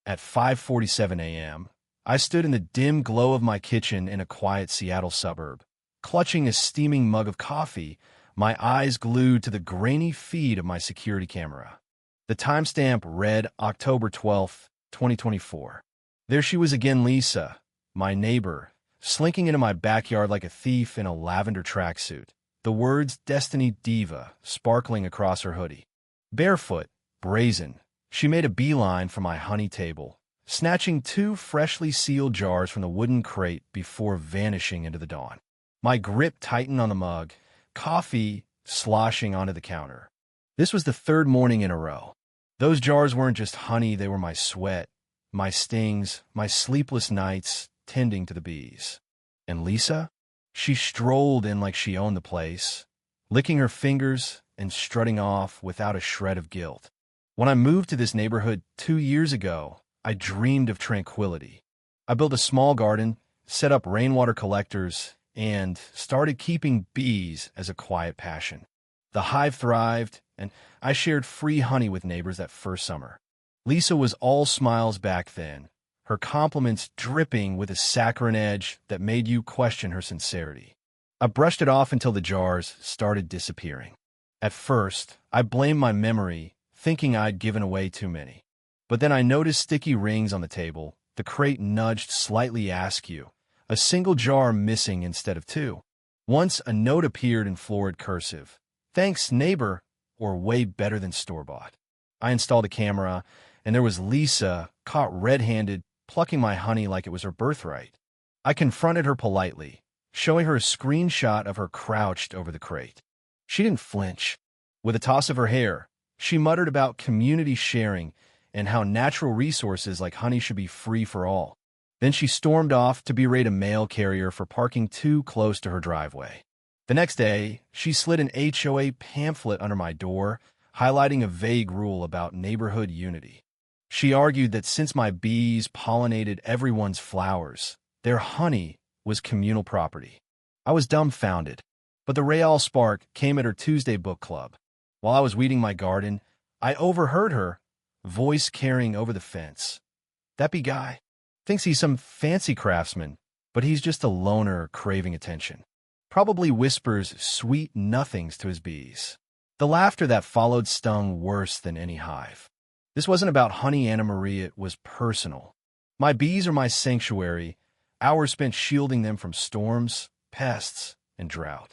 At 5:47 a.m., I stood in the dim glow of my kitchen in a quiet Seattle suburb, clutching a steaming mug of coffee, my eyes glued to the grainy feed of my security camera. The timestamp read October 12th, 2024. There she was again, Lisa, my neighbor, slinking into my backyard like a thief in a lavender tracksuit, the words Destiny Diva sparkling across her hoodie. Barefoot, brazen, she made a beeline for my honey table, snatching 2 freshly sealed jars from the wooden crate before vanishing into the dawn. My grip tightened on the mug, coffee sloshing onto the counter. This was the 3rd morning in a row. Those jars weren't just honey, they were my sweat, my stings, my sleepless nights tending to the bees. And Lisa? She strolled in like she owned the place, licking her fingers and strutting off without a shred of guilt. When I moved to this neighborhood 2 years ago, I dreamed of tranquility. I built a small garden, set up rainwater collectors, and started keeping bees as a quiet passion. The hive thrived, and I shared free honey with neighbors that first summer. Lisa was all smiles back then, her compliments dripping with a saccharine edge that made you question her sincerity. I brushed it off until the jars started disappearing. At first, I blamed my memory, thinking I'd given away too many. But then I noticed sticky rings on the table, the crate nudged slightly askew, a single jar missing instead of 2. Once a note appeared in florid cursive. Thanks, neighbor, or way better than store-bought. I installed a camera, and there was Lisa, caught red-handed, plucking my honey like it was her birthright. I confronted her politely, showing her a screenshot of her crouched over the crate. She didn't flinch. With a toss of her hair, she muttered about community sharing and how natural resources like honey should be free for all. Then she stormed off to berate a mail carrier for parking too close to her driveway. The next day, she slid an HOA pamphlet under my door, highlighting a vague rule about neighborhood unity. She argued that since my bees pollinated everyone's flowers, their honey was communal property. I was dumbfounded, but the real spark came at her Tuesday book club. While I was weeding my garden, I overheard her, voice carrying over the fence. That bee guy thinks he's some fancy craftsman, but he's just a loner craving attention. Probably whispers sweet nothings to his bees. The laughter that followed stung worse than any hive. This wasn't about honey, Anna Marie, it was personal. My bees are my sanctuary, hours spent shielding them from storms, pests, and drought.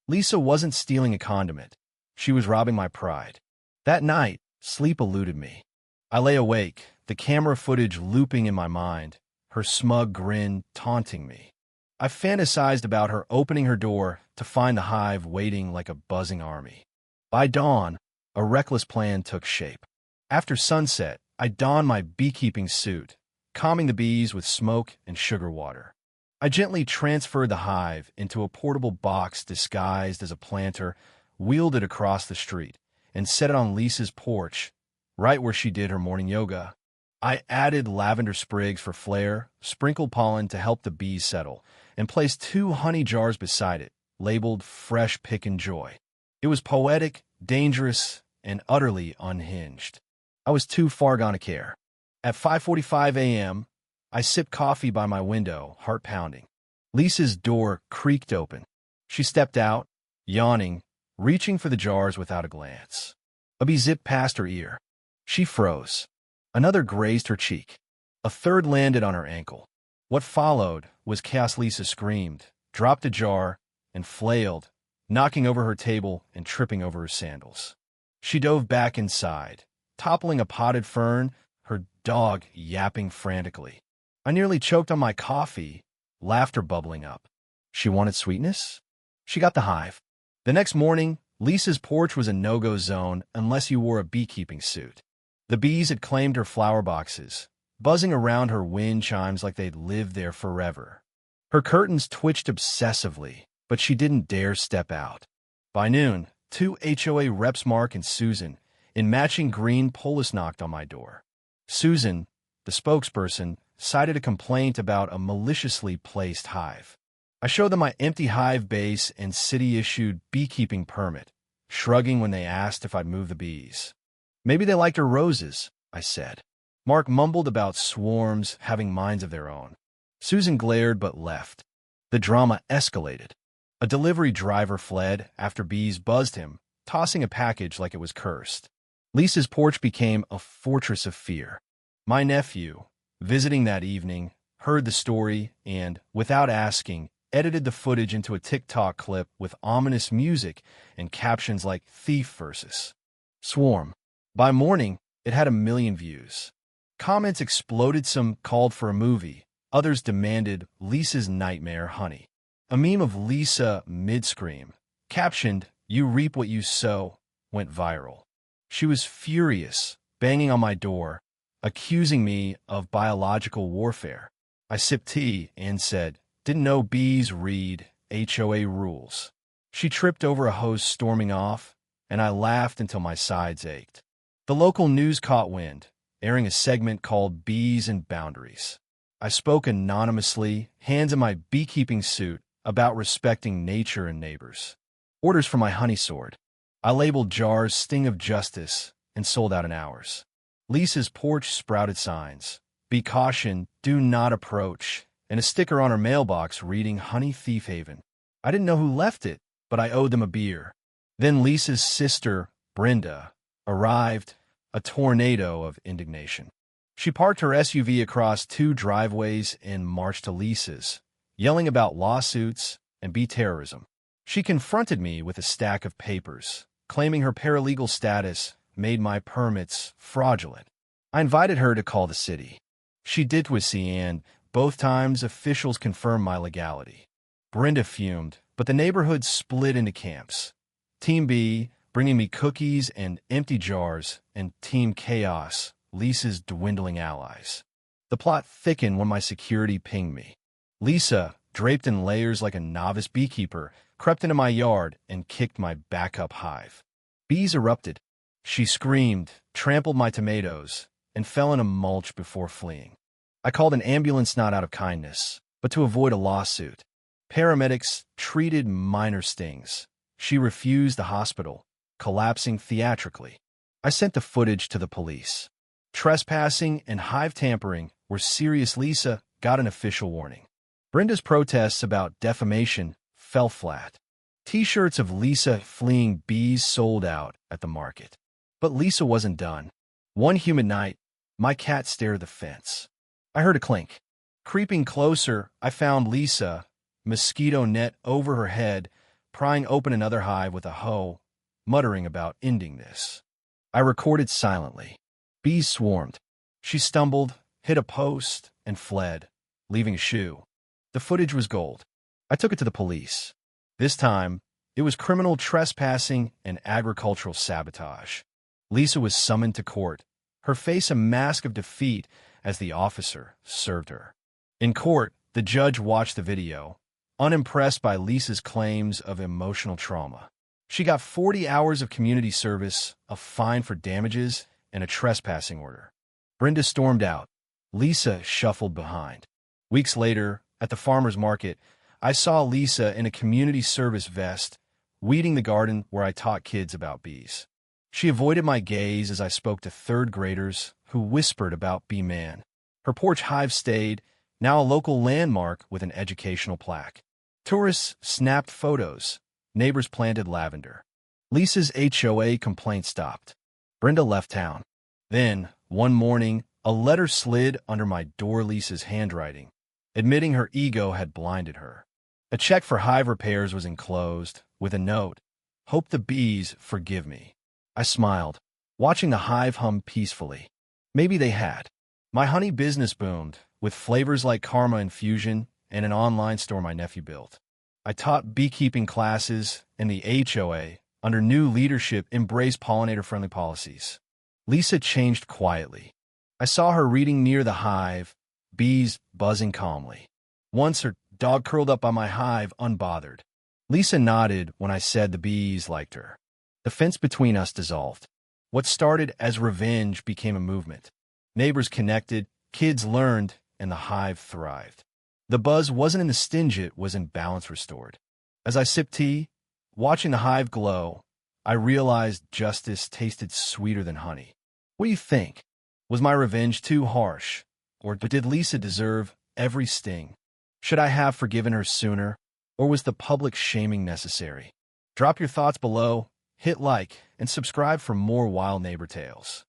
Lisa wasn't stealing a condiment. She was robbing my pride. That night, sleep eluded me. I lay awake, the camera footage looping in my mind, her smug grin taunting me. I fantasized about her opening her door to find the hive waiting like a buzzing army. By dawn, a reckless plan took shape. After sunset, I donned my beekeeping suit, calming the bees with smoke and sugar water. I gently transferred the hive into a portable box disguised as a planter, wheeled it across the street, and set it on Lisa's porch, right where she did her morning yoga. I added lavender sprigs for flair, sprinkled pollen to help the bees settle, and placed 2 honey jars beside it, labeled Fresh Pick and Joy. It was poetic, dangerous, and utterly unhinged. I was too far gone to care. At 5:45 a.m., I sipped coffee by my window, heart pounding. Lisa's door creaked open. She stepped out, yawning, reaching for the jars without a glance. A bee zipped past her ear. She froze. Another grazed her cheek. A third landed on her ankle. What followed was chaos. Lisa screamed, dropped a jar, and flailed, knocking over her table and tripping over her sandals. She dove back inside, toppling a potted fern, her dog yapping frantically. I nearly choked on my coffee, laughter bubbling up. She wanted sweetness? She got the hive. The next morning, Lisa's porch was a no-go zone unless you wore a beekeeping suit. The bees had claimed her flower boxes, buzzing around her wind chimes like they'd lived there forever. Her curtains twitched obsessively, but she didn't dare step out. By noon, 2 HOA reps, Mark and Susan, in matching green polis, knocked on my door. Susan, the spokesperson, cited a complaint about a maliciously placed hive. I showed them my empty hive base and city-issued beekeeping permit, shrugging when they asked if I'd move the bees. Maybe they liked her roses, I said. Mark mumbled about swarms having minds of their own. Susan glared but left. The drama escalated. A delivery driver fled after bees buzzed him, tossing a package like it was cursed. Lisa's porch became a fortress of fear. My nephew, visiting that evening, heard the story and, without asking, edited the footage into a TikTok clip with ominous music and captions like "Thief versus Swarm." By morning, it had 1 million views. Comments exploded. Some called for a movie. Others demanded Lisa's nightmare honey. A meme of Lisa mid-scream, captioned, "You reap what you sow," went viral. She was furious, banging on my door, accusing me of biological warfare. I sipped tea and said, "Didn't know bees read HOA rules." She tripped over a hose storming off, and I laughed until my sides ached. The local news caught wind, airing a segment called Bees and Boundaries. I spoke anonymously, hands in my beekeeping suit, about respecting nature and neighbors. Orders for my honey soared. I labeled jars "Sting of Justice" and sold out in hours. Lisa's porch sprouted signs, "Be caution, do not approach," and a sticker on her mailbox reading "Honey Thief Haven." I didn't know who left it, but I owed them a beer. Then Lisa's sister, Brenda, arrived, a tornado of indignation. She parked her SUV across 2 driveways and marched to Lisa's, yelling about lawsuits and bee terrorism. She confronted me with a stack of papers, claiming her paralegal status made my permits fraudulent. I invited her to call the city. She did and both times officials confirmed my legality. Brenda fumed, but the neighborhood split into camps. Team B, bringing me cookies and empty jars, and Team Chaos, Lisa's dwindling allies. The plot thickened when my security pinged me. Lisa, draped in layers like a novice beekeeper, crept into my yard and kicked my backup hive. Bees erupted. She screamed, trampled my tomatoes, and fell in a mulch before fleeing. I called an ambulance not out of kindness, but to avoid a lawsuit. Paramedics treated minor stings. She refused the hospital, collapsing theatrically. I sent the footage to the police. Trespassing and hive tampering were serious. Lisa got an official warning. Brenda's protests about defamation fell flat. T-shirts of Lisa fleeing bees sold out at the market. But Lisa wasn't done. One humid night, my cat stared at the fence. I heard a clink. Creeping closer, I found Lisa, mosquito net over her head, prying open another hive with a hoe, muttering about ending this. I recorded silently. Bees swarmed. She stumbled, hit a post, and fled, leaving a shoe. The footage was gold. I took it to the police. This time, it was criminal trespassing and agricultural sabotage. Lisa was summoned to court, her face a mask of defeat as the officer served her. In court, the judge watched the video, unimpressed by Lisa's claims of emotional trauma. She got 40 hours of community service, a fine for damages, and a trespassing order. Brenda stormed out. Lisa shuffled behind. Weeks later, at the farmer's market, I saw Lisa in a community service vest, weeding the garden where I taught kids about bees. She avoided my gaze as I spoke to third graders who whispered about Bee Man. Her porch hive stayed, now a local landmark with an educational plaque. Tourists snapped photos. Neighbors planted lavender. Lisa's HOA complaint stopped. Brenda left town. Then, one morning, a letter slid under my door. Lisa's handwriting, admitting her ego had blinded her. A check for hive repairs was enclosed, with a note, "Hope the bees forgive me." I smiled, watching the hive hum peacefully. Maybe they had. My honey business boomed, with flavors like Karma Infusion and an online store my nephew built. I taught beekeeping classes, and the HOA, under new leadership, embraced pollinator-friendly policies. Lisa changed quietly. I saw her reading near the hive, bees buzzing calmly. Once her dog curled up by my hive, unbothered. Lisa nodded when I said the bees liked her. The fence between us dissolved. What started as revenge became a movement. Neighbors connected, kids learned, and the hive thrived. The buzz wasn't in the stinge, it was in balance restored. As I sipped tea, watching the hive glow, I realized justice tasted sweeter than honey. What do you think? Was my revenge too harsh? Or did Lisa deserve every sting? Should I have forgiven her sooner? Or was the public shaming necessary? Drop your thoughts below, hit like, and subscribe for more wild neighbor tales.